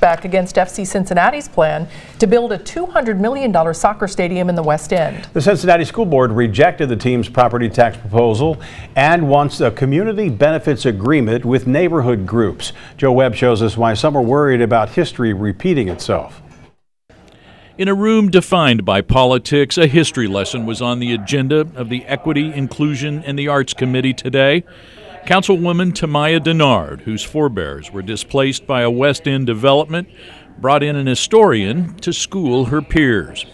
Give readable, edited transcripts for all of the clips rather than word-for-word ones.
pushback against FC Cincinnati's plan to build a $200 million soccer stadium in the West End. The Cincinnati School Board rejected the team's property tax proposal and wants a community benefits agreement with neighborhood groups. Joe Webb shows us why some are worried about history repeating itself. In a room defined by politics, a history lesson was on the agenda of the Equity, Inclusion, and the Arts Committee today. Councilwoman Tamaya Dennard, whose forebears were displaced by a West End development, brought in an historian to school her peers.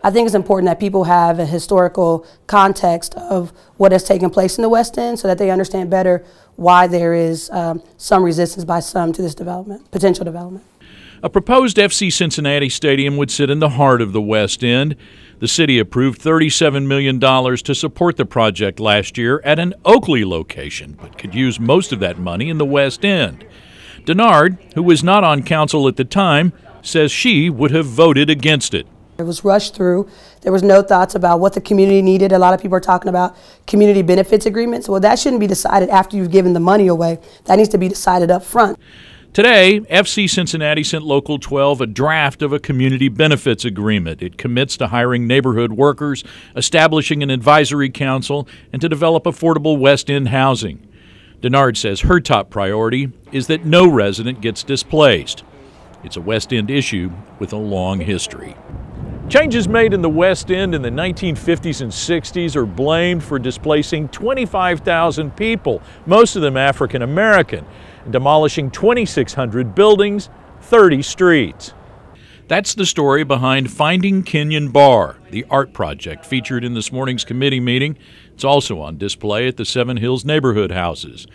I think it's important that people have a historical context of what has taken place in the West End so that they understand better why there is some resistance by some to this development, potential development. A proposed FC Cincinnati stadium would sit in the heart of the West End. The city approved $37 million to support the project last year at an Oakley location, but could use most of that money in the West End. Dennard, who was not on council at the time, says she would have voted against it. It was rushed through. There was no thoughts about what the community needed. A lot of people are talking about community benefits agreements. Well, that shouldn't be decided after you've given the money away. That needs to be decided up front. Today, FC Cincinnati sent Local 12 a draft of a community benefits agreement. It commits to hiring neighborhood workers, establishing an advisory council, and to develop affordable West End housing. Dennard says her top priority is that no resident gets displaced. It's a West End issue with a long history. Changes made in the West End in the 1950s and 60s are blamed for displacing 25,000 people, most of them African American, and demolishing 2,600 buildings, 30 streets. That's the story behind Finding Kenyon Bar, the art project featured in this morning's committee meeting. It's also on display at the Seven Hills neighborhood houses.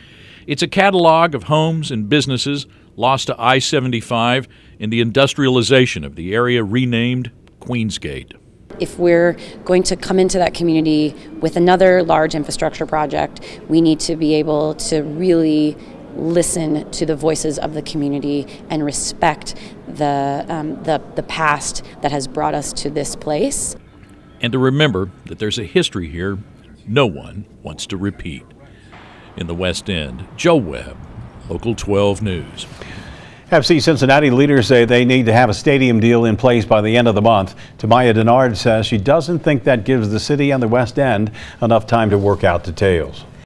It's a catalog of homes and businesses lost to I-75 in the industrialization of the area renamed Queensgate. If we're going to come into that community with another large infrastructure project, we need to be able to really listen to the voices of the community and respect the past that has brought us to this place. And to remember that there's a history here no one wants to repeat. In the West End, Joe Webb, Local 12 News. FC Cincinnati leaders say they need to have a stadium deal in place by the end of the month. Tamaya Dennard says she doesn't think that gives the city and the West End enough time to work out details.